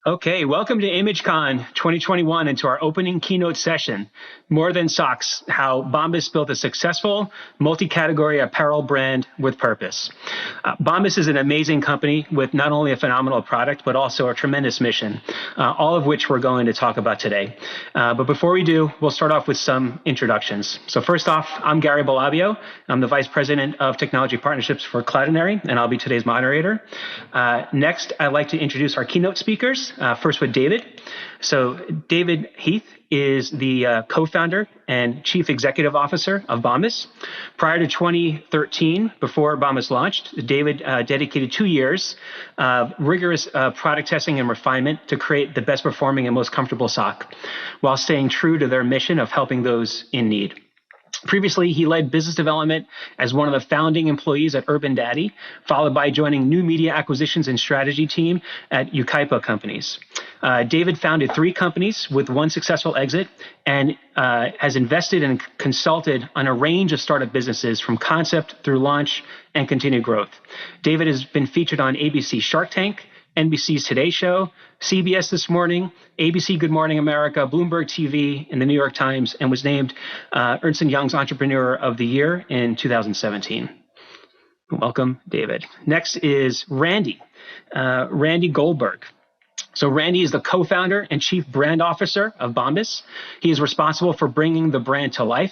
Okay, welcome to ImageCon 2021 and to our opening keynote session, More Than Socks, How Bombas Built a Successful Multi-Category Apparel Brand with Purpose. Bombas is an amazing company with not only a phenomenal product, but also a tremendous mission, all of which we're going to talk about today. But before we do, we'll start off with some introductions. So first off, I'm Gary Balabio. I'm the Vice President of Technology Partnerships for Cloudinary, and I'll be today's moderator. Next, I'd like to introduce our keynote speakers. First with David. So David Heath is the co-founder and chief executive officer of Bombas. Prior to 2013, before Bombas launched, David dedicated 2 years of rigorous product testing and refinement to create the best performing and most comfortable sock, while staying true to their mission of helping those in need. Previously, he led business development as one of the founding employees at Urban Daddy, followed by joining new media acquisitions and strategy team at Kpis companies. David founded 3 companies with 1 successful exit and has invested and consulted on a range of startup businesses from concept through launch and continued growth. David has been featured on ABC Shark Tank, NBC's Today Show, CBS This Morning, ABC Good Morning America, Bloomberg TV, and the New York Times, and was named Ernst & Young's Entrepreneur of the Year in 2017. Welcome, David. Next is Randy Goldberg. So Randy is the co-founder and chief brand officer of Bombas. He is responsible for bringing the brand to life,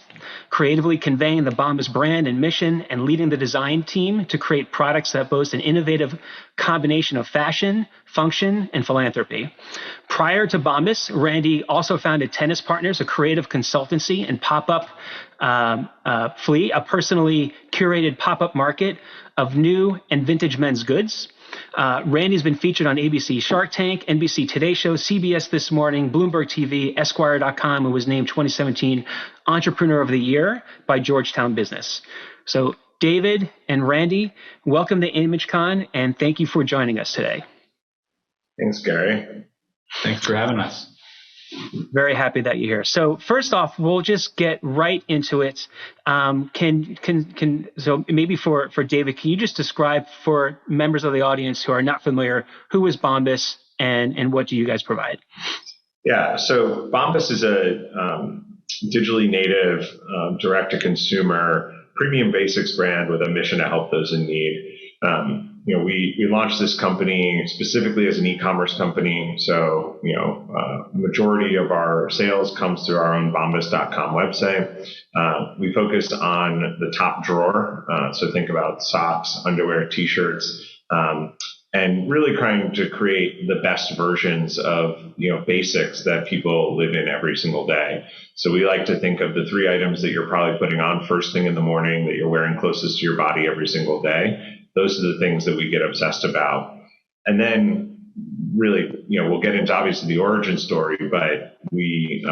creatively conveying the Bombas brand and mission, and leading the design team to create products that boast an innovative combination of fashion, function, and philanthropy. Prior to Bombas, Randy also founded Tennis Partners, a creative consultancy and pop-up Flea, a personally curated pop-up market of new and vintage men's goods. Randy's been featured on ABC Shark Tank, NBC Today Show, CBS This Morning, Bloomberg TV, Esquire.com, and was named 2017 Entrepreneur of the Year by Georgetown Business. So David and Randy, welcome to ImageCon, and thank you for joining us today. Thanks, Gary. Thanks for having us. Very happy that you're here. So first off, we'll just get right into it. So maybe for David, can you just describe for members of the audience who are not familiar, who is Bombas and what do you guys provide? Yeah, so Bombas is a digitally native, direct-to-consumer premium basics brand with a mission to help those in need. We launched this company specifically as an e-commerce company. So, majority of our sales comes through our own bombas.com website. We focus on the top drawer. So think about socks, underwear, t-shirts, and really trying to create the best versions of, basics that people live in every single day. So we like to think of the 3 items that you're probably putting on first thing in the morning that you're wearing closest to your body every single day. Those are the things that we get obsessed about. And then really, we'll get into obviously the origin story, but we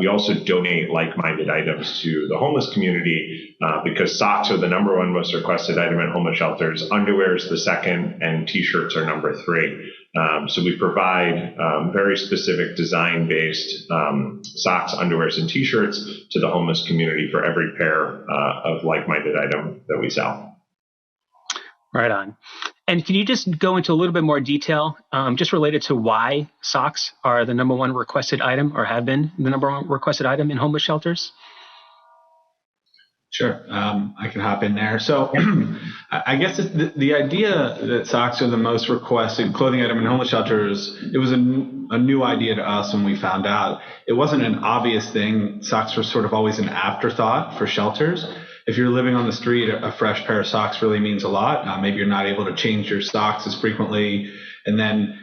also donate like-minded items to the homeless community because socks are the number 1 most requested item at homeless shelters. Underwear is the second, and t-shirts are number 3. So we provide very specific design-based socks, underwears, and t-shirts to the homeless community for every pair of like-minded item that we sell. Right on. And can you just go into a little bit more detail, just related to why socks are the number 1 requested item or have been the number 1 requested item in homeless shelters? Sure. I can hop in there. So I guess the idea that socks are the most requested clothing item in homeless shelters, it was a new idea to us when we found out. It wasn't an obvious thing. Socks were sort of always an afterthought for shelters. If you're living on the street, a fresh pair of socks really means a lot. Maybe you're not able to change your socks as frequently, and then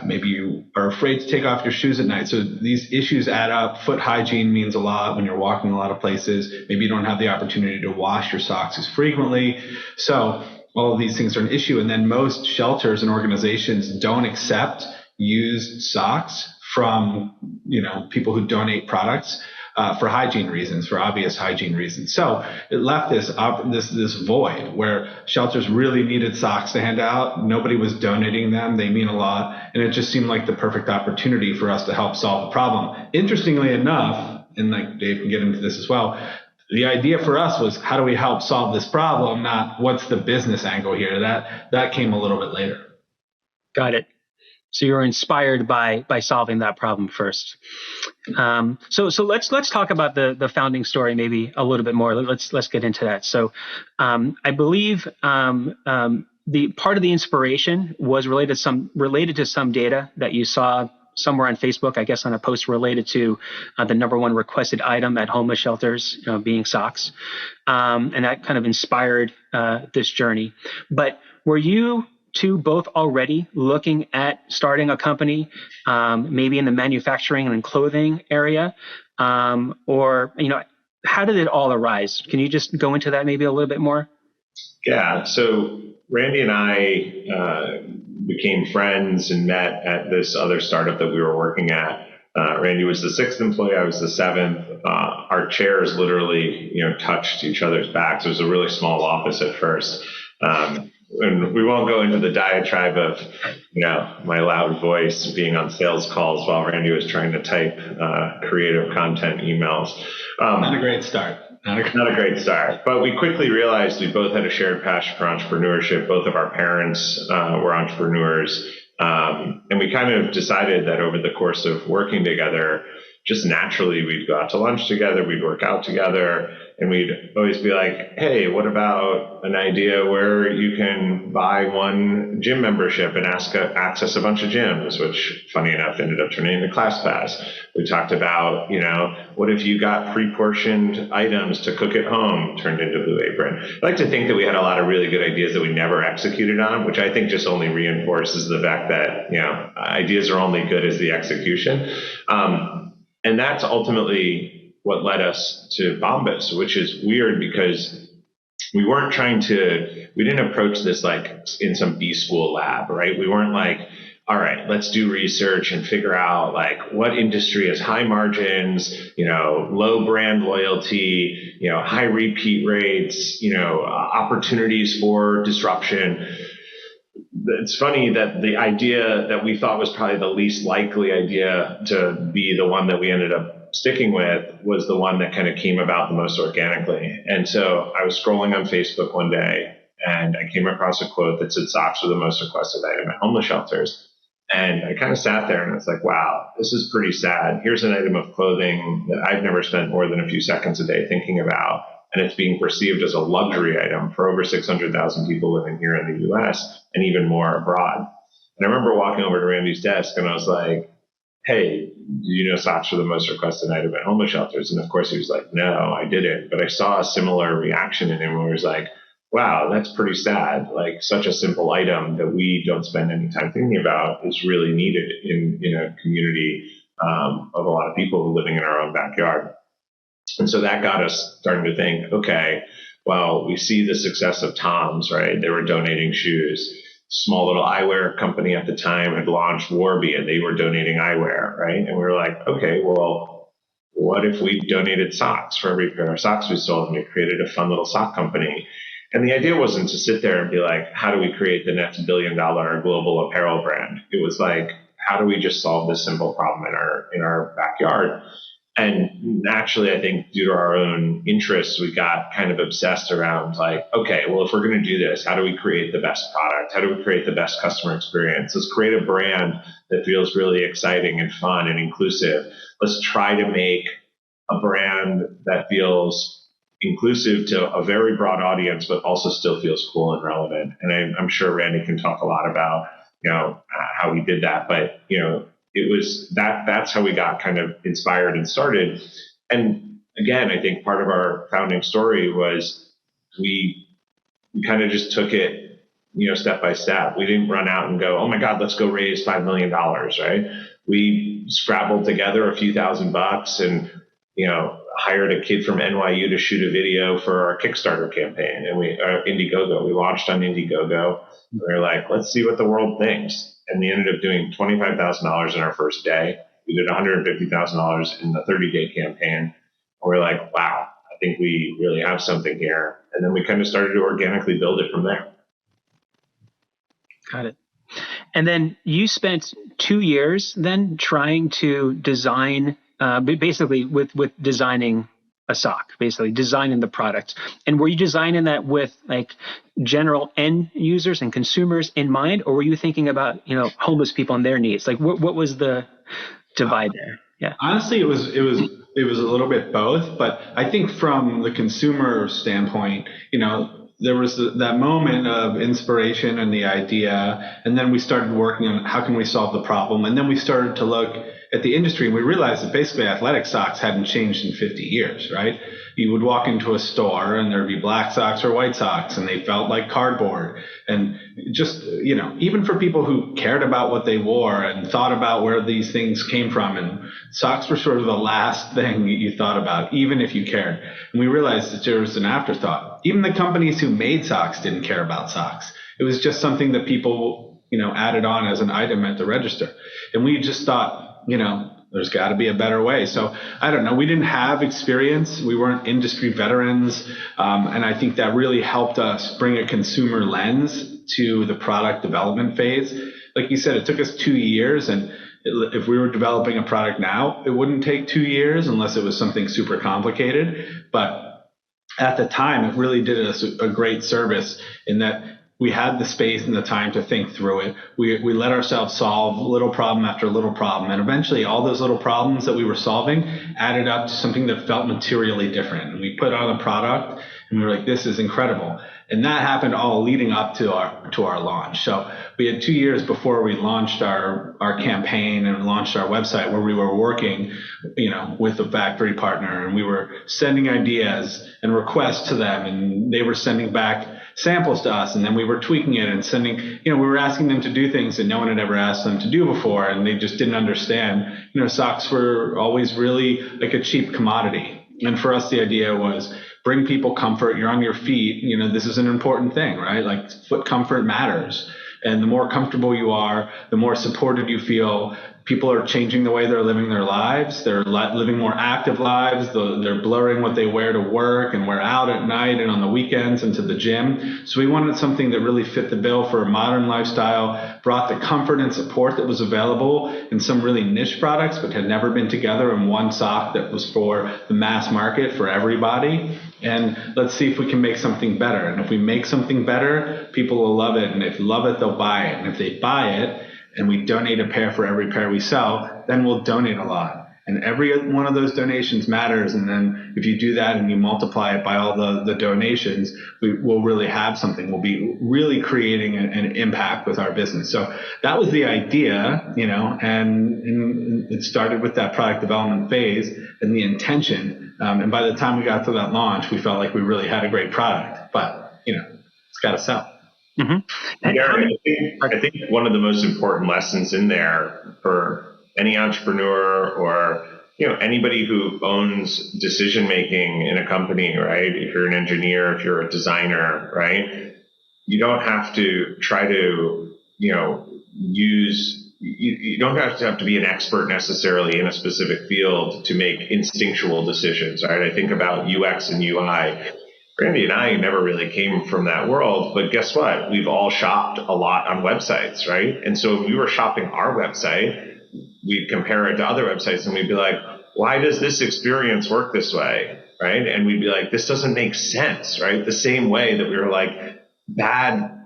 maybe you are afraid to take off your shoes at night. So these issues add up. Foot hygiene means a lot when you're walking a lot of places. Maybe you don't have the opportunity to wash your socks as frequently. So all of these things are an issue. And then most shelters and organizations don't accept used socks from people who donate products. For hygiene reasons, for obvious hygiene reasons. So it left this void where shelters really needed socks to hand out. Nobody was donating them. They mean a lot. And it just seemed like the perfect opportunity for us to help solve the problem. Interestingly enough, and like Dave can get into this as well, the idea for us was how do we help solve this problem, not what's the business angle here. That came a little bit later. Got it. So you were inspired by solving that problem first. So let's talk about the founding story maybe a little bit more. Let's get into that. So I believe the part of the inspiration was related to some data that you saw somewhere on Facebook, I guess on a post related to the number one requested item at homeless shelters, being socks, and that kind of inspired this journey. But were you two both already looking at starting a company, maybe in the manufacturing and clothing area, or how did it all arise? Can you just go into that maybe a little bit more? Yeah. So Randy and I became friends and met at this other startup that we were working at. Randy was the sixth employee. I was the seventh. Our chairs literally, touched each other's backs. It was a really small office at first. And we won't go into the diatribe of, my loud voice being on sales calls while Randy was trying to type creative content emails. Not a great start. Not a great start. But we quickly realized we both had a shared passion for entrepreneurship. Both of our parents were entrepreneurs. And we kind of decided that over the course of working together, just naturally, we'd go out to lunch together, we'd work out together, and we'd always be like, hey, what about an idea where you can buy one gym membership and access a bunch of gyms, which, funny enough, ended up turning into ClassPass. We talked about, what if you got pre-portioned items to cook at home, turned into Blue Apron. I like to think that we had a lot of really good ideas that we never executed on, which I think just only reinforces the fact that, ideas are only good as the execution. And that's ultimately what led us to Bombas, which is weird because we didn't approach this like in some B school lab, right? We weren't like, all right, let's do research and figure out like what industry has high margins, low brand loyalty, high repeat rates, opportunities for disruption. It's funny that the idea that we thought was probably the least likely idea to be the one that we ended up sticking with was the one that kind of came about the most organically. And so I was scrolling on Facebook one day and I came across a quote that said socks were the most requested item at homeless shelters. And I kind of sat there and I was like, wow, this is pretty sad. Here's an item of clothing that I've never spent more than a few seconds a day thinking about. And it's being perceived as a luxury item for over 600,000 people living here in the US and even more abroad. And I remember walking over to Randy's desk and I was like, hey, do you know socks are the most requested item at homeless shelters? And of course he was like, no, I didn't. But I saw a similar reaction in him where he was like, wow, that's pretty sad. Like such a simple item that we don't spend any time thinking about is really needed in a community of a lot of people living in our own backyard. And so that got us starting to think, okay, well, we see the success of Tom's, right? They were donating shoes. Small little eyewear company at the time had launched Warby and they were donating eyewear, right? And we were like, okay, well, what if we donated socks for every pair of socks we sold? And we created a fun little sock company. And the idea wasn't to sit there and be like, how do we create the next $1 billion global apparel brand? It was like, how do we just solve this simple problem in our backyard? And naturally, I think due to our own interests, we got kind of obsessed around like, okay, well, if we're going to do this, how do we create the best product? How do we create the best customer experience? Let's create a brand that feels really exciting and fun and inclusive. Let's try to make a brand that feels inclusive to a very broad audience, but also still feels cool and relevant. And I'm sure Randy can talk a lot about, how he did that, but, it was that's how we got kind of inspired and started. And again, I think part of our founding story was we kind of just took it, step by step. We didn't run out and go, oh my God, let's go raise $5 million, right? We scrabbled together a few $1,000 and, hired a kid from NYU to shoot a video for our Kickstarter campaign. And Indiegogo, we launched on Indiegogo. And we were like, let's see what the world thinks. And we ended up doing $25,000 in our first day. We did $150,000 in the 30-day campaign. And we're like, wow, I think we really have something here. And then we kind of started to organically build it from there. Got it. And then you spent 2 years then trying to design, basically with designing a sock, basically designing the product. And were you designing that with like general end users and consumers in mind, or were you thinking about, homeless people and their needs? Like what was the divide there? Yeah. Honestly, it was a little bit both, but I think from the consumer standpoint, there was that moment of inspiration and the idea, and then we started working on how can we solve the problem, and then we started to look at the industry, and we realized that basically athletic socks hadn't changed in 50 years, right? You would walk into a store and there'd be black socks or white socks, and they felt like cardboard. And just, even for people who cared about what they wore and thought about where these things came from, and socks were sort of the last thing you thought about, even if you cared. And we realized that there was an afterthought. Even the companies who made socks didn't care about socks. It was just something that people, added on as an item at the register. And we just thought, there's got to be a better way. So I don't know. We didn't have experience. We weren't industry veterans. And I think that really helped us bring a consumer lens to the product development phase. Like you said, it took us 2 years. And if we were developing a product now, it wouldn't take 2 years unless it was something super complicated. But at the time, it really did us a great service in that we had the space and the time to think through it. We let ourselves solve little problem after little problem. And eventually all those little problems that we were solving added up to something that felt materially different. And we put on a product and we were like, this is incredible. And that happened all leading up to our launch. So we had 2 years before we launched our campaign and launched our website, where we were working, with a factory partner, and we were sending ideas and requests to them, and they were sending back samples to us, and then we were tweaking it and sending, we were asking them to do things that no one had ever asked them to do before, and they just didn't understand. Socks were always really like a cheap commodity. And for us, the idea was bring people comfort. You're on your feet. This is an important thing, right? Like foot comfort matters. And the more comfortable you are, the more supported you feel. People are changing the way they're living their lives. They're living more active lives. They're blurring what they wear to work and wear out at night and on the weekends and to the gym. So we wanted something that really fit the bill for a modern lifestyle, brought the comfort and support that was available in some really niche products, but had never been together in one sock that was for the mass market, for everybody. And let's see if we can make something better. And if we make something better, people will love it. And if they love it, they'll buy it. And if they buy it, and we donate a pair for every pair we sell, then we'll donate a lot. And every one of those donations matters. And then if you do that and you multiply it by all the donations, we'll really have something. We'll be really creating an impact with our business. So that was the idea, and it started with that product development phase and the intention. And by the time we got to that launch, we felt like we really had a great product. But, it's got to sell. Mm-hmm. And I think one of the most important lessons in there for any entrepreneur or anybody who owns decision making in a company, right? If you're an engineer, if you're a designer, right? You don't have to try to you don't have to be an expert necessarily in a specific field to make instinctual decisions, right? I think about UX and UI. Randy and I never really came from that world, but guess what? We've all shopped a lot on websites, right? And so if we were shopping our website, we'd compare it to other websites and we'd be like, why does this experience work this way, right? And we'd be like, this doesn't make sense, right? The same way that we were like, bad,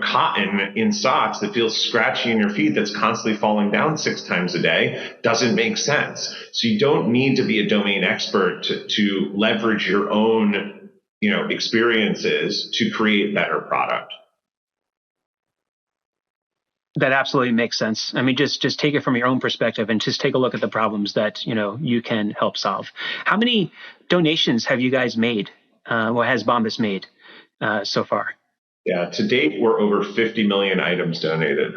cotton in socks that feels scratchy in your feet that's constantly falling down 6 times a day doesn't make sense. So you don't need to be a domain expert to leverage your own experiences to create better product. that absolutely makes sense. I mean, just take it from your own perspective and just take a look at the problems that, you can help solve. How many donations have you guys made? Or has Bombas made so far? Yeah, to date, we're over 50 million items donated.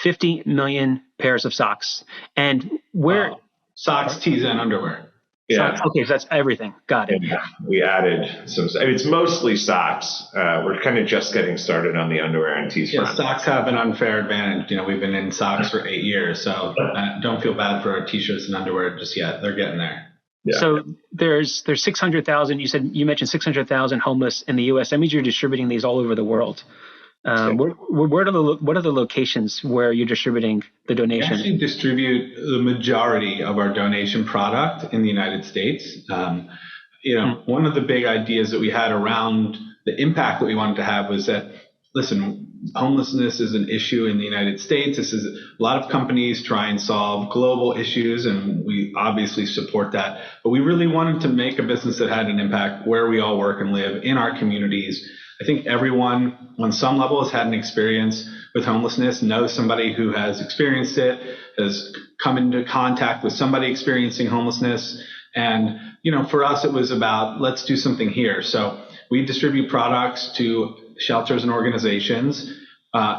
50 million pairs of socks. And where? Socks, tees, and underwear. Yeah. Socks. Okay, so that's everything. Got it. Yeah, we added some. It's mostly socks. We're kind of just getting started on the underwear and tees front. Socks have an unfair advantage. We've been in socks for 8 years, so don't feel bad for our t-shirts and underwear just yet. They're getting there. Yeah. So there's 600,000. You mentioned 600,000 homeless in the U.S. That means you're distributing these all over the world. What are the locations where you're distributing the We donation? actually distribute the majority of our donation product in the United States. One of the big ideas that we had around the impact that we wanted to have was that, listen, homelessness is an issue in the United States. This is a lot of companies try and solve global issues, and we obviously support that. But we really wanted to make a business that had an impact where we all work and live in our communities. I think everyone on some level has had an experience with homelessness, knows somebody who has experienced it, has come into contact with somebody experiencing homelessness. And, for us, it was about, let's do something here. So we distribute products to shelters and organizations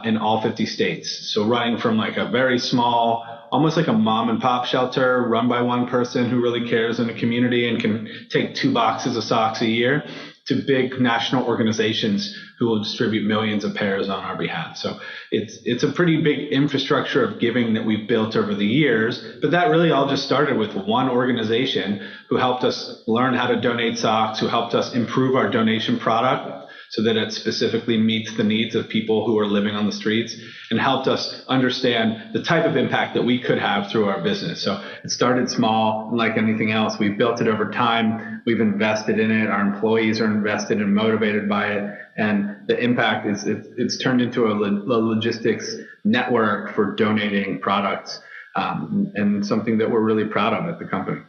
in all 50 states. So running from like a very small, almost like a mom and pop shelter run by one person who really cares in a community and can take 2 boxes of socks a year, to big national organizations who will distribute millions of pairs on our behalf. So it's a pretty big infrastructure of giving that we've built over the years. But that really all just started with one organization who helped us learn how to donate socks, who helped us improve our donation product so that it specifically meets the needs of people who are living on the streets, and helped us understand the type of impact that we could have through our business. So it started small, and like anything else, we've built it over time. We've invested in it. Our employees are invested and motivated by it. And the impact is it's turned into a logistics network for donating products, and something that we're really proud of at the company.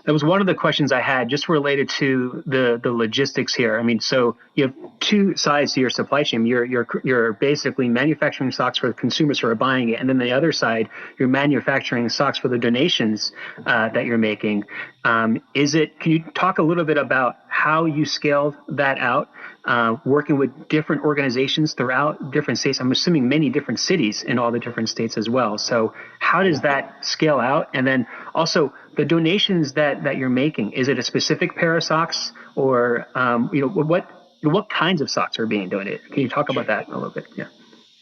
That was one of the questions I had, just related to the logistics here. I mean, so you have 2 sides to your supply chain. You're basically manufacturing socks for the consumers who are buying it, and then the other side, you're manufacturing socks for the donations that you're making. Can you talk a little bit about how you scaled that out, working with different organizations throughout different states? I'm assuming many different cities in all the different states as well. So how does that scale out? And then also the donations that you're making, is it a specific pair of socks, or what kinds of socks are being donated? Can you talk about that a little bit?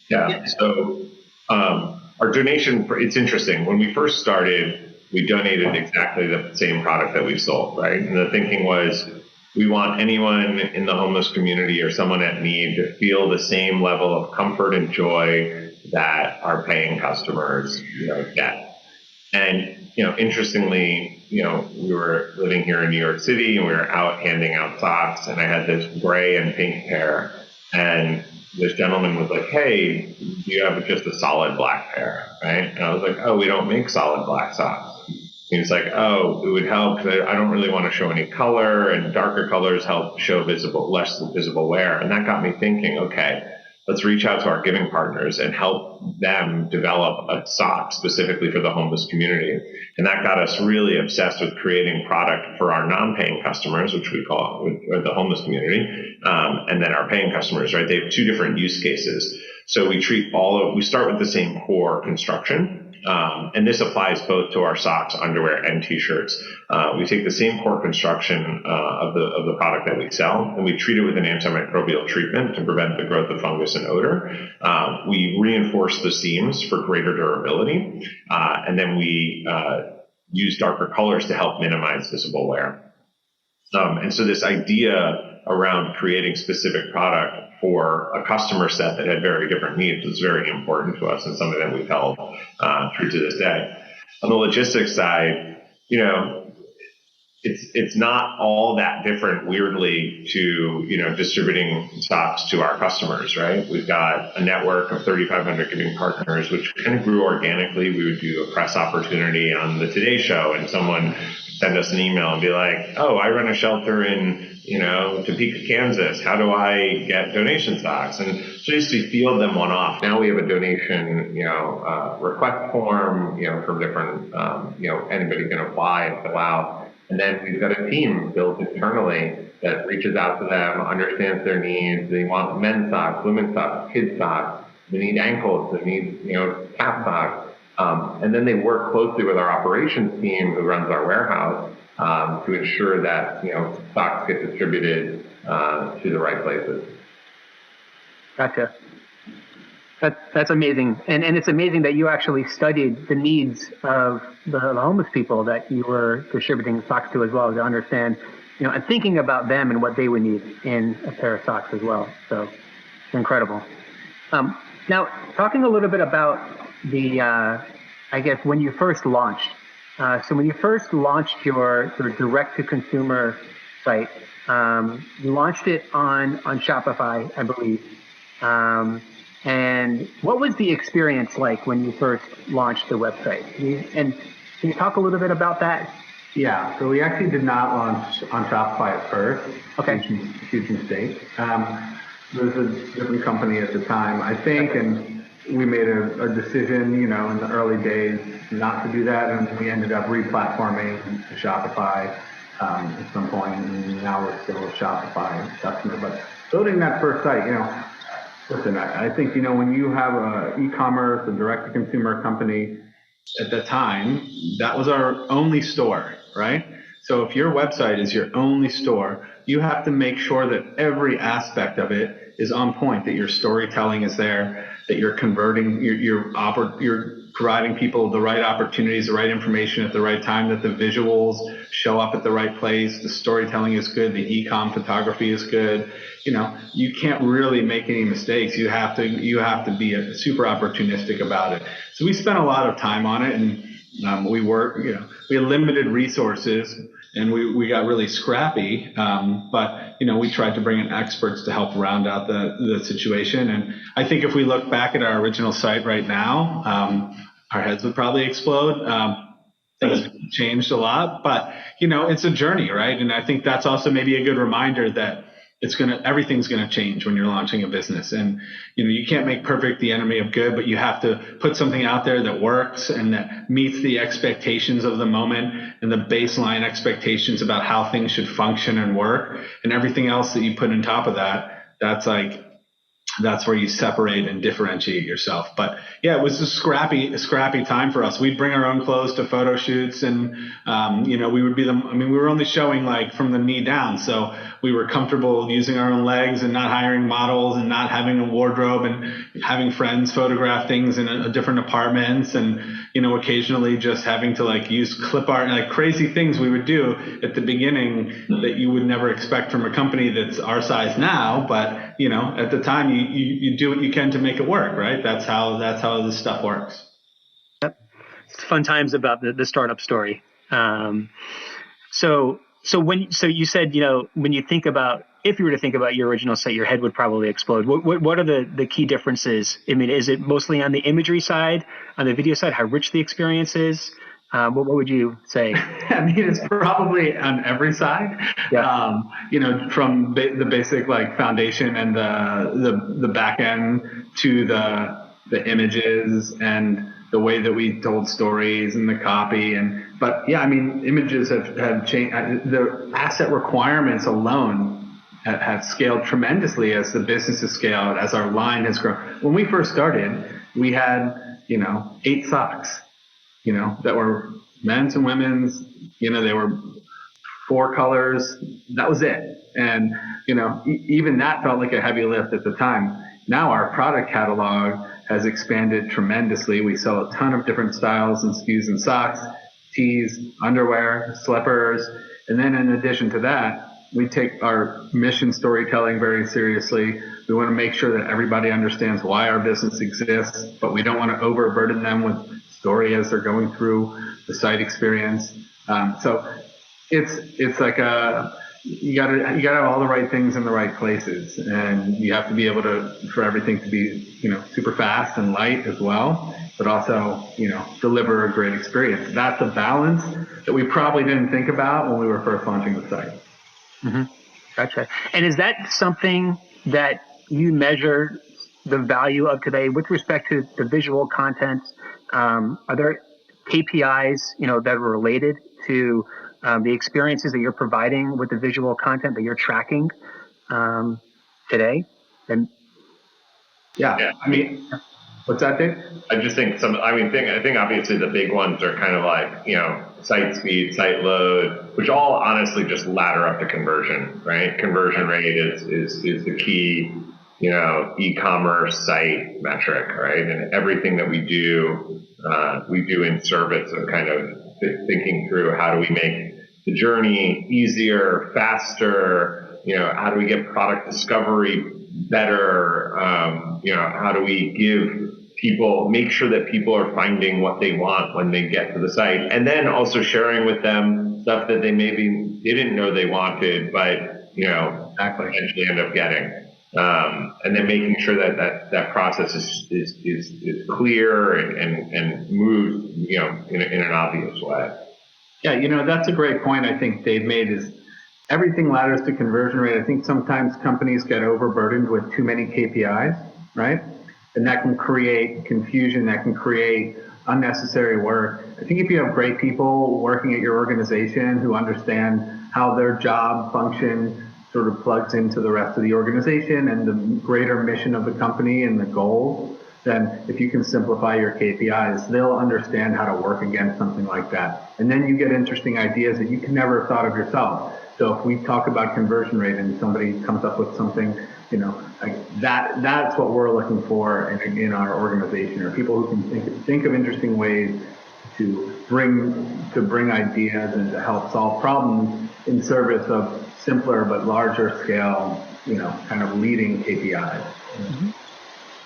Yeah. So our donation, it's interesting. When we first started, we donated exactly the same product that we sold, right? And the thinking was, we want anyone in the homeless community or someone at need to feel the same level of comfort and joy that our paying customers, get. And, interestingly, we were living here in New York City, and we were out handing out socks, and I had this gray and pink pair, and this gentleman was like, "Hey, do you have just a solid black pair?" Right? And I was like, "Oh, we don't make solid black socks." He was like, "Oh, it would help. I don't really want to show any color, and darker colors help show less visible wear." And that got me thinking, okay, let's reach out to our giving partners and help them develop a sock specifically for the homeless community. And that got us really obsessed with creating product for our non-paying customers, which we call the homeless community, and then our paying customers, right? They have 2 different use cases. So we start with the same core construction. And this applies both to our socks, underwear, and t-shirts. We take the same core construction of the product that we sell, and we treat it with an antimicrobial treatment to prevent the growth of fungus and odor. We reinforce the seams for greater durability, and then we use darker colors to help minimize visible wear. And so this idea around creating specific product for a customer set that had very different needs was very important to us, and something that we've held true to this day. On the logistics side, it's not all that different, weirdly, to distributing socks to our customers, right? We've got a network of 3,500 giving partners, which kind of grew organically. We would do a press opportunity on the Today Show, and someone would send us an email and be like, "Oh, I run a shelter in Topeka, Kansas. How do I get donation socks?" And so just to field them one off. Now we have a donation, request form, from different, anybody can apply and fill out. And then we've got a team built internally that reaches out to them, understands their needs. They want men's socks, women's socks, kids socks. They need ankles. They need, calf socks. And then they work closely with our operations team who runs our warehouse to ensure that, socks get distributed to the right places. Gotcha. That's amazing. And it's amazing that you actually studied the needs of the homeless people that you were distributing socks to as well, to understand, and thinking about them and what they would need in a pair of socks as well. So Incredible. Now, talking a little bit about the, I guess, when you first launched. So when you first launched your direct-to-consumer site, you launched it on Shopify, I believe. And what was the experience like when you first launched the website? And can you talk a little bit about that? Yeah, so we actually did not launch on Shopify at first. Okay. Huge mistake. There was a different company at the time, I think, and we made a decision, in the early days not to do that, and we ended up re-platforming to Shopify at some point, and now we're still a Shopify customer. But building that first site, listen, I think, when you have a e-commerce, a direct-to-consumer company, at the time, that was our only store, right? So if your website is your only store, you have to make sure that every aspect of it is on point, that your storytelling is there, that you're converting, you're providing people the right opportunities, the right information at the right time, that the visuals show up at the right place, the storytelling is good, the e-com photography is good. You can't really make any mistakes. You have to be super opportunistic about it. So we spent a lot of time on it, and we had limited resources, and we got really scrappy. But we tried to bring in experts to help round out the situation. And I think if we look back at our original site right now, our heads would probably explode. Things have changed a lot, but it's a journey, right? And I think that's also maybe a good reminder that everything's gonna change when you're launching a business. And you can't make perfect the enemy of good, but you have to put something out there that works and that meets the expectations of the moment and the baseline expectations about how things should function and work. And everything else that you put on top of that, that's where you separate and differentiate yourself. But yeah, it was a scrappy time for us. We'd bring our own clothes to photo shoots, and we would we were only showing like from the knee down, so we were comfortable using our own legs and not hiring models and not having a wardrobe and having friends photograph things in different apartments, and occasionally just having to use clip art and crazy things we would do at the beginning that you would never expect from a company that's our size now. But at the time you do what you can to make it work, right? That's how this stuff works. Yep. It's fun times about the startup story. So you said, when you think about, if you were to think about your original site, your head would probably explode. What are the key differences? I mean, is it mostly on the imagery side, on the video side, how rich the experience is? What would you say? I mean, it's probably on every side. Yeah. From the basic foundation and the back end to the images and the way that we told stories and the copy. But yeah, I mean, images have changed. The asset requirements alone have scaled tremendously as the business has scaled, as our line has grown. When we first started, we had 8 socks. That were men's and women's, they were 4 colors. That was it. And, even that felt like a heavy lift at the time. Now our product catalog has expanded tremendously. We sell a ton of different styles and SKUs and socks, tees, underwear, slippers. And then in addition to that, we take our mission storytelling very seriously. We want to make sure that everybody understands why our business exists, but we don't want to overburden them with story as they're going through the site experience. So it's like you gotta have all the right things in the right places, and you have to be able for everything to be super fast and light as well, but also deliver a great experience. That's a balance that we probably didn't think about when we were first launching the site. Mm-hmm. Gotcha. And is that something that you measure the value of today with respect to the visual content? Are there KPIs, that are related to the experiences that you're providing with the visual content that you're tracking today? And yeah, I mean, what's that, Dave? I just think I think obviously the big ones are kind of site speed, site load, which all honestly just ladder up to conversion, right? Conversion rate is the key, e-commerce site metric, right? And everything that we do in service of kind of thinking through how do we make the journey easier, faster, how do we get product discovery better, how do we make sure that people are finding what they want when they get to the site, and then also sharing with them stuff that they maybe didn't know they wanted, but eventually end up getting. And then making sure that process is clear and moves, in an obvious way. Yeah, that's a great point I think Dave made, is everything ladders to conversion rate. I think sometimes companies get overburdened with too many KPIs, right? And that can create confusion, that can create unnecessary work. I think if you have great people working at your organization who understand how their job function sort of plugs into the rest of the organization and the greater mission of the company and the goals, then if you can simplify your KPIs, they'll understand how to work against something like that. And then you get interesting ideas that you could never have thought of yourself. So if we talk about conversion rate and somebody comes up with something, like that's what we're looking for in our organization, or people who can think of interesting ways to bring ideas and to help solve problems in service of simpler but larger scale, kind of leading KPIs. Mm-hmm.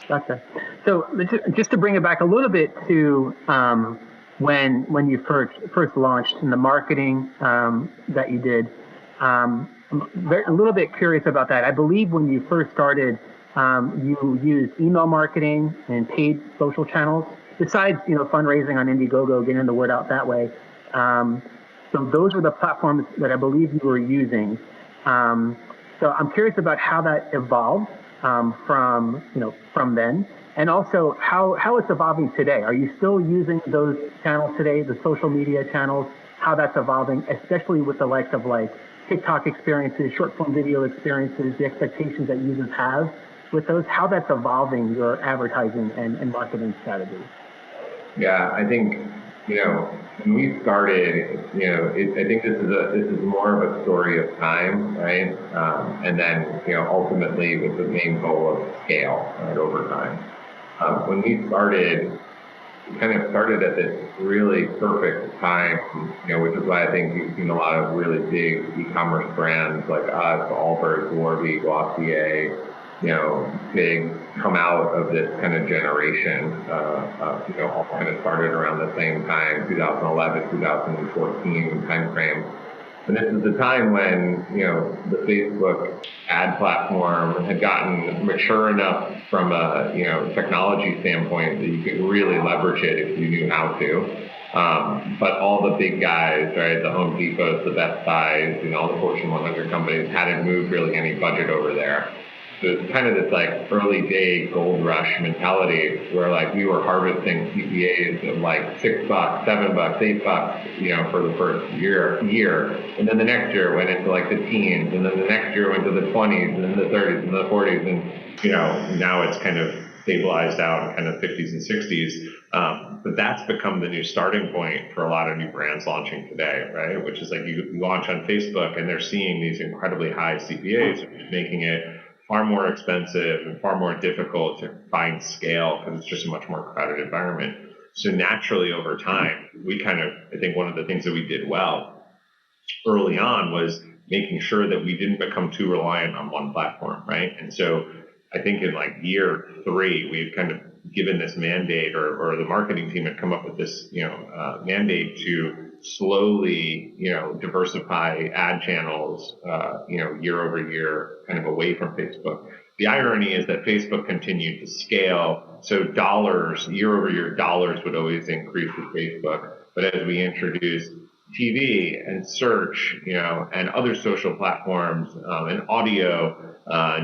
Gotcha. So just to bring it back a little bit to when you first launched and the marketing that you did, I'm a little bit curious about that. I believe when you first started, you used email marketing and paid social channels, besides fundraising on Indiegogo, getting the word out that way. So those were the platforms that I believe you were using. So I'm curious about how that evolved from then, and also how it's evolving today. Are you still using those channels today, the social media channels? How that's evolving, especially with the likes of like TikTok experiences, short form video experiences, the expectations that users have with those, how that's evolving your advertising and marketing strategies? Yeah, I think, when we started, I think this is more of a story of time, right? And then, ultimately with the main goal of scale, right, over time. When we started, we kind of started at this really perfect time, which is why I think you've seen a lot of really big e-commerce brands like us, Goldberg, Warby, Glossier, big come out of this kind of generation, all kind of started around the same time, 2011, 2014 timeframe. And this is the time when, the Facebook ad platform had gotten mature enough from a, technology standpoint that you could really leverage it if you knew how to. But all the big guys, right, the Home Depots, the Best Buys, all the Fortune 100 companies hadn't moved really any budget over there. So it's kind of this like early day gold rush mentality where like we were harvesting CPAs of like $6, $7, $8, for the first year. And then the next year went into like the teens, and then the next year went to the 20s, and then the 30s and the 40s. And, now it's kind of stabilized out in kind of 50s and 60s. But that's become the new starting point for a lot of new brands launching today, right? Which is like you launch on Facebook and they're seeing these incredibly high CPAs, which is making it far more expensive and far more difficult to find scale because it's just a much more crowded environment. So naturally over time, I think one of the things that we did well early on was making sure that we didn't become too reliant on one platform, right? And so I think in like year 3, we've kind of given this mandate, or the marketing team had come up with this, mandate to slowly, diversify ad channels, year over year, kind of away from Facebook. The irony is that Facebook continued to scale, so year over year dollars would always increase with Facebook. But as we introduced TV and search, and other social platforms, and audio,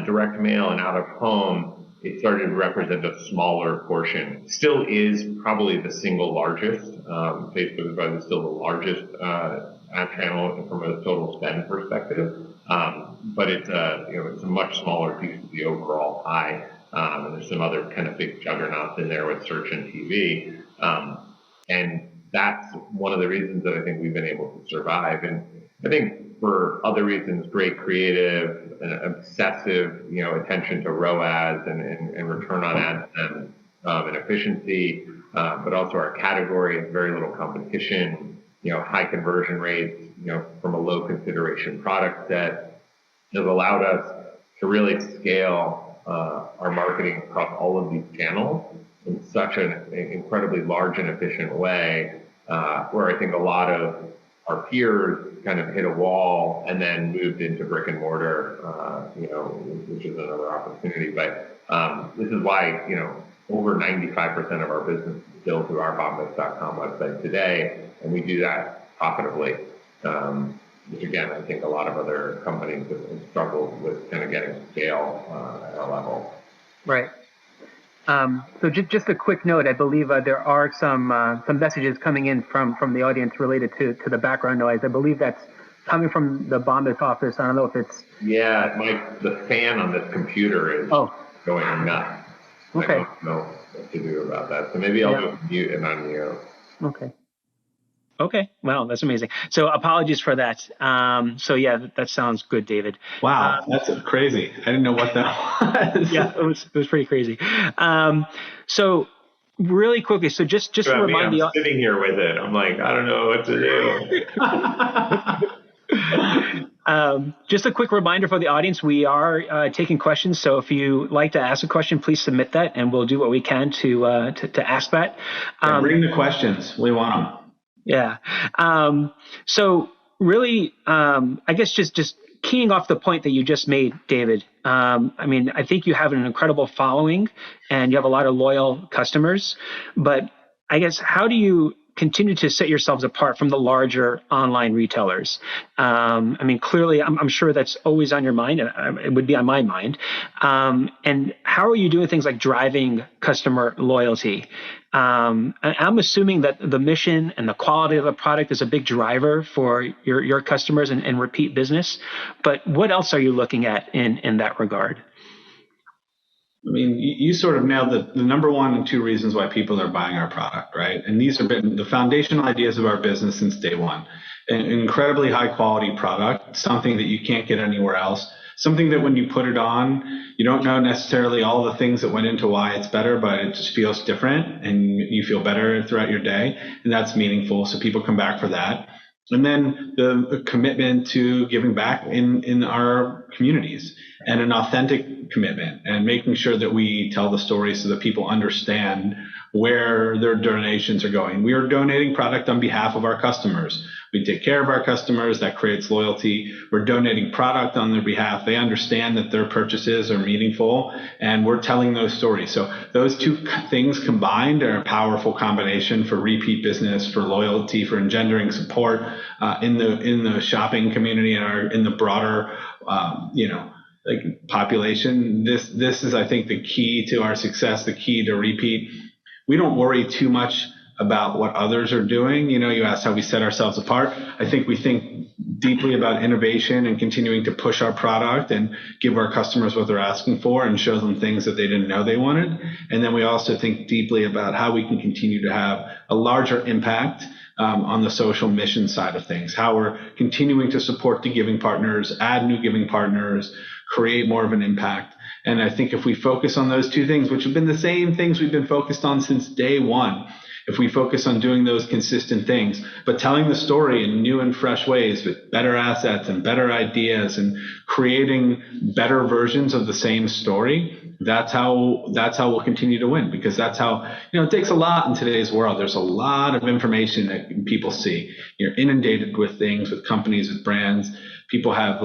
direct mail and out of home, it started to represent a smaller portion. Still is probably the single largest. Facebook is probably still the largest ad channel from a total spend perspective. But it's a much smaller piece of the overall pie. And there's some other kind of big juggernauts in there with search and TV. And that's one of the reasons that I think we've been able to survive. And I think for other reasons, great creative, and obsessive, attention to ROAS and return on ad spend, and efficiency, but also our category has very little competition, high conversion rates, from a low consideration product set has allowed us to really scale our marketing across all of these channels in such an incredibly large and efficient way, where I think a lot of our peers kind of hit a wall and then moved into brick and mortar, which is another opportunity. But this is why, over 95% of our business is still through our bombas.com website today, and we do that profitably. Which again, I think a lot of other companies have struggled with kind of getting scale at our level. Right. So just a quick note, I believe there are some messages coming in from the audience related to the background noise. I believe that's coming from the Bombas office. I don't know if it's... Yeah, the fan on this computer is going nuts. Okay. I don't know what to do about that. So maybe I'll go mute and unmute. Okay. Wow, that's amazing. So apologies for that. So yeah, that sounds good, David. Wow, that's crazy. I didn't know what that was. Yeah, it was pretty crazy. So really quickly, so just to remind I'm sitting here with it. I'm like, I don't know what to do. Just a quick reminder for the audience, we are taking questions. So if you like to ask a question, please submit that, and we'll do what we can to ask that. Bring the questions. We want them. Yeah. So really, I guess just keying off the point that you just made, David. I think you have an incredible following and you have a lot of loyal customers, but I guess how do you continue to set yourselves apart from the larger online retailers? Clearly, I'm sure that's always on your mind, and it would be on my mind. And how are you doing things like driving customer loyalty? I'm assuming that the mission and the quality of the product is a big driver for your customers and repeat business. But what else are you looking at in that regard? You sort of nailed the number one and two reasons why people are buying our product, right? And these have been the foundational ideas of our business since day one. An incredibly high quality product, something that you can't get anywhere else, something that when you put it on, you don't know necessarily all the things that went into why it's better, but it just feels different and you feel better throughout your day. And that's meaningful. So people come back for that. And then the commitment to giving back in our communities, and an authentic commitment, and making sure that we tell the story so that people understand where their donations are going. We are donating product on behalf of our customers. We take care of our customers. That creates loyalty. We're donating product on their behalf. They understand that their purchases are meaningful, and we're telling those stories. So those two things combined are a powerful combination for repeat business, for loyalty, for engendering support in the shopping community and in the broader population. This is, I think, the key to our success, the key to repeat. We don't worry too much about what others are doing. You asked how we set ourselves apart. I think we think deeply about innovation and continuing to push our product and give our customers what they're asking for and show them things that they didn't know they wanted. And then we also think deeply about how we can continue to have a larger impact on the social mission side of things, how we're continuing to support the giving partners, add new giving partners, create more of an impact. And I think if we focus on those two things, which have been the same things we've been focused on since day one, if we focus on doing those consistent things, but telling the story in new and fresh ways with better assets and better ideas and creating better versions of the same story, that's how we'll continue to win, because that's how, it takes a lot in today's world. There's a lot of information that people see. You're inundated with things, with companies, with brands. People have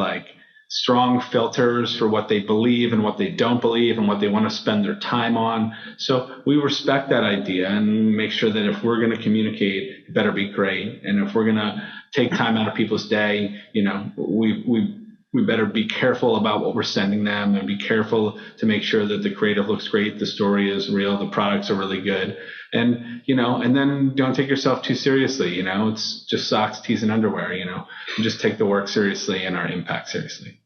strong filters for what they believe and what they don't believe and what they want to spend their time on. So we respect that idea and make sure that if we're going to communicate, it better be great. And if we're going to take time out of people's day, we better be careful about what we're sending them and be careful to make sure that the creative looks great, the story is real, the products are really good. And, and then don't take yourself too seriously. It's just socks, tees, and underwear, just take the work seriously and our impact seriously.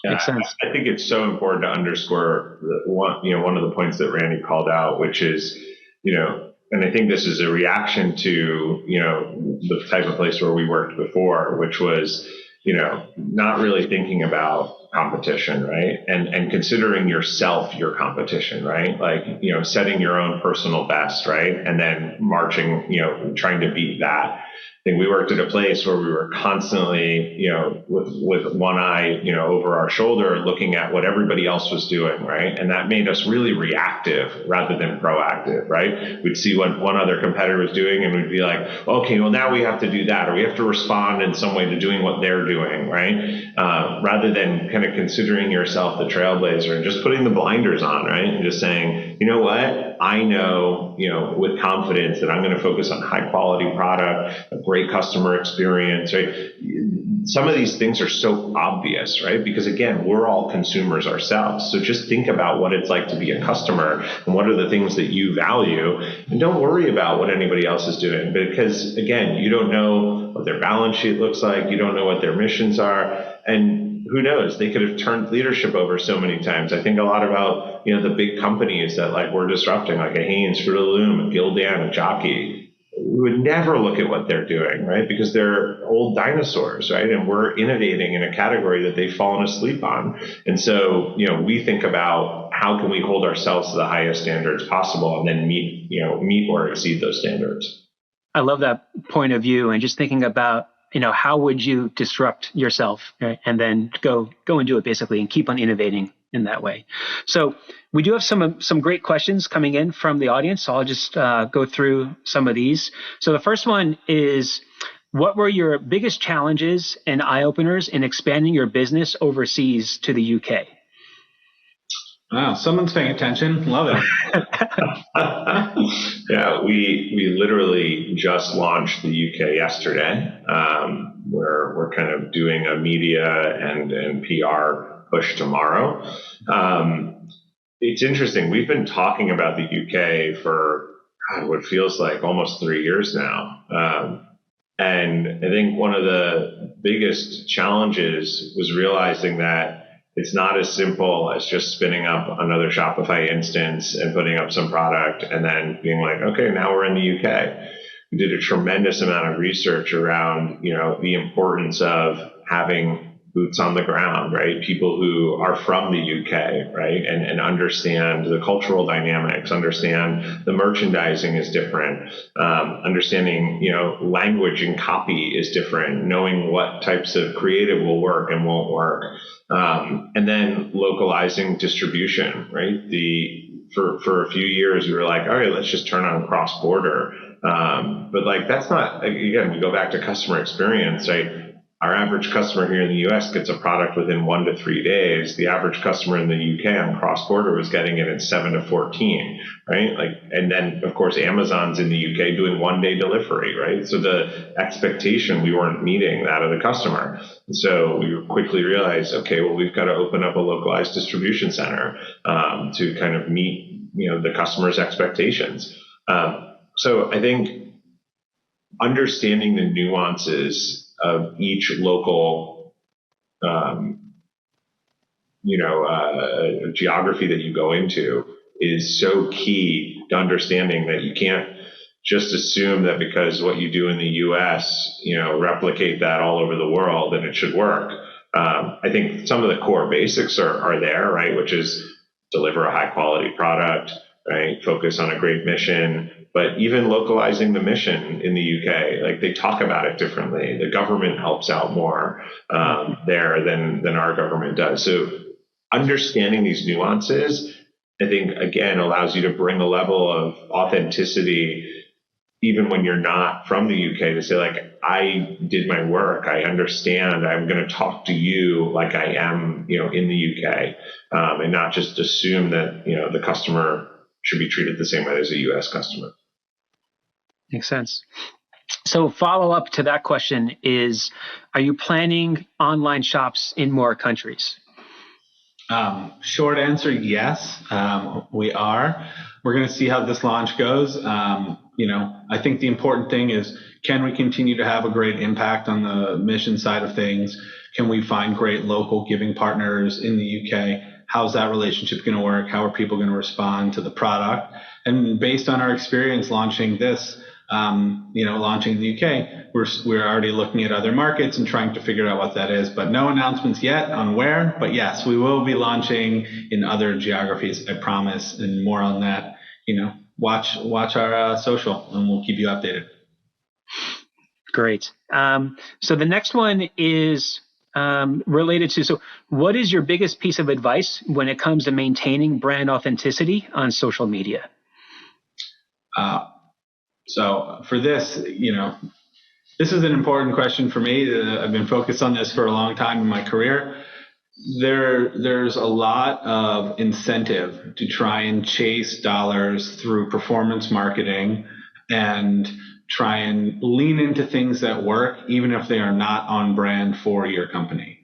Yeah, Makes sense. I think it's so important to underscore one of the points that Randy called out, which is, and I think this is a reaction to, the type of place where we worked before, which was, not really thinking about competition, right? And considering yourself your competition, right? Like, setting your own personal best, right? And then marching, trying to beat that. I think we worked at a place where we were constantly, with one eye, over our shoulder, looking at what everybody else was doing, right? And that made us really reactive rather than proactive, right? We'd see what one other competitor was doing, and we'd be like, okay, well, now we have to do that, or we have to respond in some way to doing what they're doing, right? Rather than kind of considering yourself the trailblazer and just putting the blinders on, right? And just saying, you know what? I know, with confidence that I'm going to focus on high quality product, a great customer experience, right? Some of these things are so obvious, right? Because again, we're all consumers ourselves. So just think about what it's like to be a customer and what are the things that you value, and don't worry about what anybody else is doing, because again, you don't know what their balance sheet looks like. You don't know what their missions are. And who knows, they could have turned leadership over so many times. I think a lot about, the big companies that like we're disrupting, like a Hanes, Fruit of the Loom, a Gildan, a Jockey. We would never look at what they're doing, right? Because they're old dinosaurs, right? And we're innovating in a category that they've fallen asleep on. And so, we think about how can we hold ourselves to the highest standards possible and then meet or exceed those standards. I love that point of view, and just thinking about, how would you disrupt yourself, right? And then go and do it basically, and keep on innovating in that way. So we do have some great questions coming in from the audience. So I'll just go through some of these. So the first one is, what were your biggest challenges and eye-openers in expanding your business overseas to the UK? Wow, someone's paying attention. Love it. Yeah, we literally just launched the UK yesterday. We're kind of doing a media and PR push tomorrow. It's interesting. We've been talking about the UK for what feels like almost 3 years now. And I think one of the biggest challenges was realizing that it's not as simple as just spinning up another Shopify instance and putting up some product and then being like, okay, now we're in the UK. We did a tremendous amount of research around, the importance of having boots on the ground, right? People who are from the UK, right? And understand the cultural dynamics, understand the merchandising is different, understanding, language and copy is different, knowing what types of creative will work and won't work. And then localizing distribution, right? For a few years, we were like, all right, let's just turn on cross-border. But like, that's not, again, we go back to customer experience, right? Our average customer here in the US gets a product within 1 to 3 days. The average customer in the UK on cross-border was getting it in 7 to 14, right? And then of course, Amazon's in the UK doing 1-day delivery, right? So the expectation, we weren't meeting that of the customer. And so we quickly realized, okay, well, we've got to open up a localized distribution center, to kind of meet, the customer's expectations. So I think understanding the nuances of each local, geography that you go into is so key to understanding that you can't just assume that because what you do in the US, replicate that all over the world and it should work. I think some of the core basics are there, right? Which is deliver a high quality product, right? Focus on a great mission. But even localizing the mission in the UK, like they talk about it differently. The government helps out more there than our government does. So understanding these nuances, I think, again, allows you to bring a level of authenticity even when you're not from the UK, to say like, I did my work, I understand, I'm going to talk to you like I am, in the UK, and not just assume that, the customer should be treated the same way as a US customer. Makes sense. So follow up to that question is, are you planning online shops in more countries? Short answer, yes, we are. We're going to see how this launch goes. I think the important thing is, can we continue to have a great impact on the mission side of things? Can we find great local giving partners in the UK? How's that relationship going to work? How are people going to respond to the product? And based on our experience launching this, launching in the UK. We're already looking at other markets and trying to figure out what that is, but no announcements yet on where. But yes, we will be launching in other geographies, I promise, and more on that. Watch our social, and we'll keep you updated. Great. So the next one is related to, so what is your biggest piece of advice when it comes to maintaining brand authenticity on social media? So for this, this is an important question for me. I've been focused on this for a long time in my career. There's a lot of incentive to try and chase dollars through performance marketing and try and lean into things that work, even if they are not on brand for your company.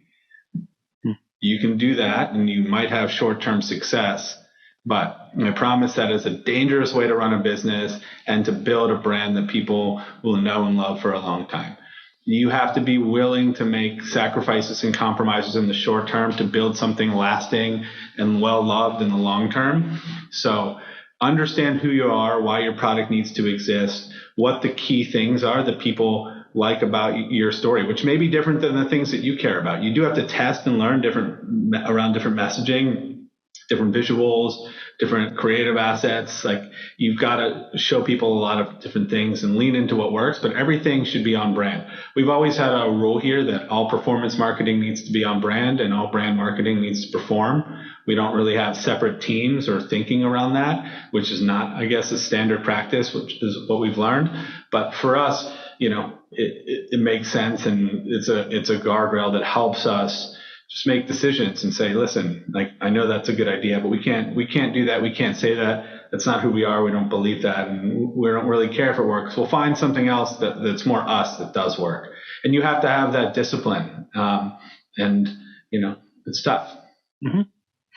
You can do that and you might have short-term success, but I promise that is a dangerous way to run a business and to build a brand that people will know and love for a long time. You have to be willing to make sacrifices and compromises in the short term to build something lasting and well-loved in the long term. So understand who you are, why your product needs to exist, what the key things are that people like about your story, which may be different than the things that you care about. You do have to test and learn around different messaging, different visuals, different creative assets. Like, you've got to show people a lot of different things and lean into what works, but everything should be on brand. We've always had a rule here that all performance marketing needs to be on brand and all brand marketing needs to perform. We don't really have separate teams or thinking around that, which is not, I guess, a standard practice, which is what we've learned. But for us, it makes sense, and it's a guardrail that helps us just make decisions and say, listen, like, I know that's a good idea, but we can't do that. We can't say that. That's not who we are. We don't believe that. And we don't really care if it works. We'll find something else that's more us that does work. And you have to have that discipline. It's tough. Mm-hmm.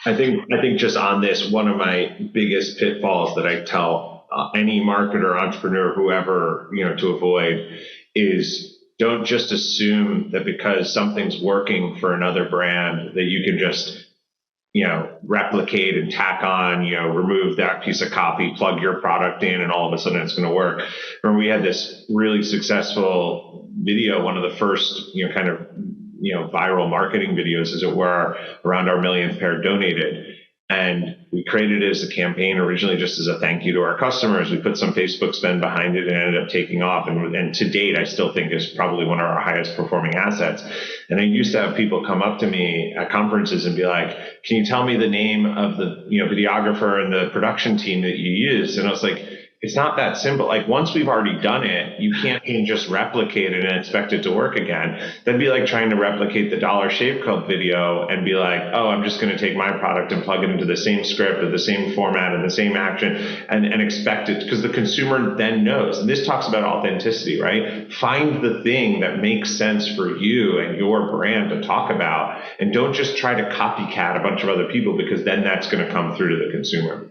I think just on this, one of my biggest pitfalls that I tell any marketer, entrepreneur, whoever, to avoid is, don't just assume that because something's working for another brand that you can just, replicate and tack on, remove that piece of copy, plug your product in, and all of a sudden it's going to work. Remember, we had this really successful video, one of the first, viral marketing videos, as it were, around our millionth pair donated. And we created it as a campaign originally just as a thank you to our customers. We put some Facebook spend behind it and ended up taking off. And to date, I still think is probably one of our highest performing assets. And I used to have people come up to me at conferences and be like, can you tell me the name of the videographer and the production team that you used? And I was like, it's not that simple. Like, once we've already done it, you can't even just replicate it and expect it to work again. That'd be like trying to replicate the Dollar Shave Club video and be like, oh, I'm just going to take my product and plug it into the same script or the same format and the same action and expect it, because the consumer then knows. And this talks about authenticity, right? Find the thing that makes sense for you and your brand to talk about, and don't just try to copycat a bunch of other people, because then that's going to come through to the consumer.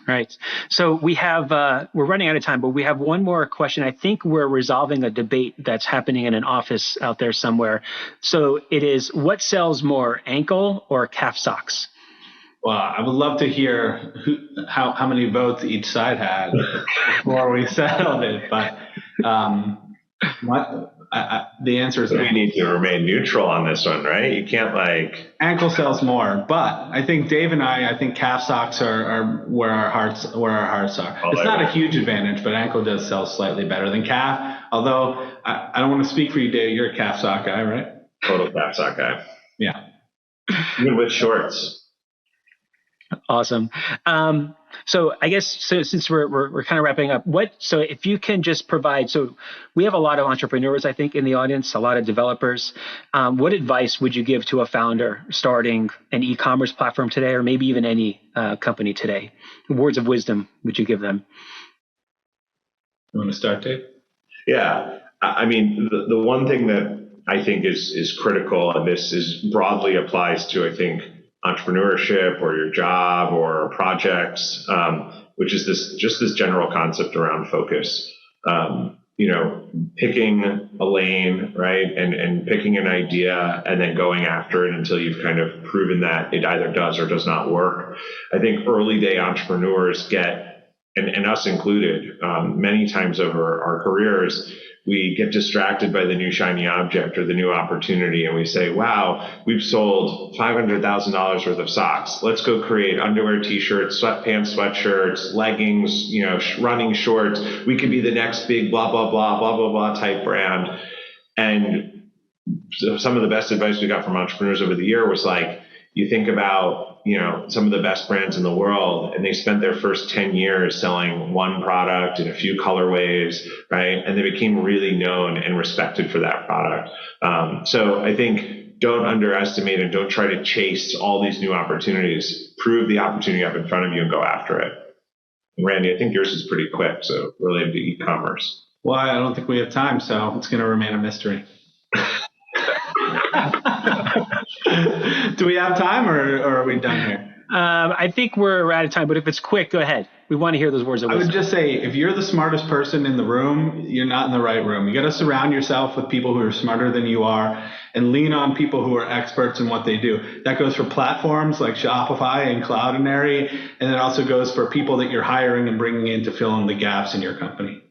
Right. So we have, we're running out of time, but we have one more question. I think we're resolving a debate that's happening in an office out there somewhere. So it is, what sells more, ankle or calf socks? Well, I would love to hear how many votes each side had before we settled it. But the answer is we need to remain neutral on this one, right? You can't ankle sells more, but I think Dave and I think calf socks are where our hearts are. It's not a huge advantage, but ankle does sell slightly better than calf. Although I don't want to speak for you, Dave. You're a calf sock guy, right? Total calf sock guy. Yeah. Even with shorts. Awesome. So I guess, since we're kind of wrapping up, so if you can just provide, so we have a lot of entrepreneurs, I think, in the audience, a lot of developers. What advice would you give to a founder starting an e-commerce platform today, or maybe even any company today? Words of wisdom would you give them? You want to start, Dave? Yeah. I mean, the one thing that I think is critical, and this broadly applies to, I think, entrepreneurship or your job or projects, which is this general concept around focus. Picking a lane, right, and picking an idea and then going after it until you've kind of proven that it either does or does not work. I think early day entrepreneurs get and us included, many times over our careers, we get distracted by the new shiny object or the new opportunity, and we say, wow, we've sold $500,000 worth of socks. Let's go create underwear, t-shirts, sweatpants, sweatshirts, leggings, running shorts. We could be the next big blah, blah, blah, blah, blah, blah type brand. And so some of the best advice we got from entrepreneurs over the year was like, you think about, some of the best brands in the world, and they spent their first 10 years selling one product in a few colorways, right? And they became really known and respected for that product. So I think don't underestimate and don't try to chase all these new opportunities. Prove the opportunity up in front of you and go after it. And Randy, I think yours is pretty quick, so related to e-commerce. Well, I don't think we have time, so it's going to remain a mystery. Do we have time, or are we done here? I think we're out of time, but if it's quick, go ahead. We want to hear those words of wisdom. I would just say, if you're the smartest person in the room, you're not in the right room. You got to surround yourself with people who are smarter than you are and lean on people who are experts in what they do. That goes for platforms like Shopify and Cloudinary, and it also goes for people that you're hiring and bringing in to fill in the gaps in your company.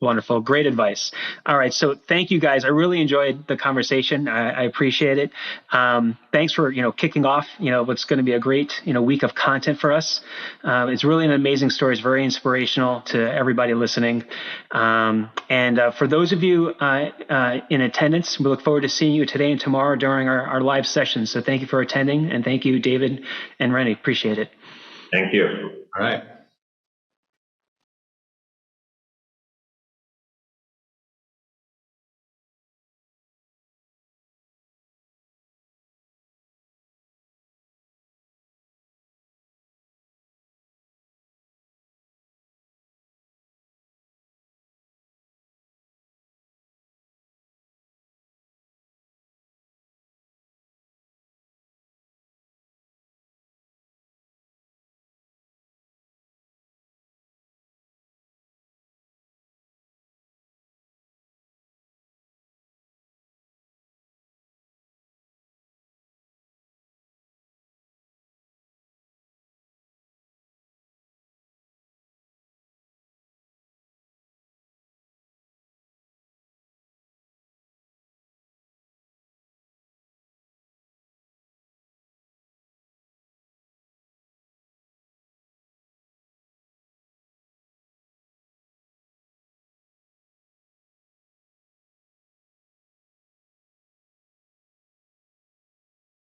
Wonderful. Great advice. All right. So thank you guys. I really enjoyed the conversation. I appreciate it. Thanks for, kicking off, what's going to be a great, week of content for us. It's really an amazing story. It's very inspirational to everybody listening. And for those of you in attendance, we look forward to seeing you today and tomorrow during our live sessions. So thank you for attending, and thank you, David and Rennie. Appreciate it. Thank you. All right.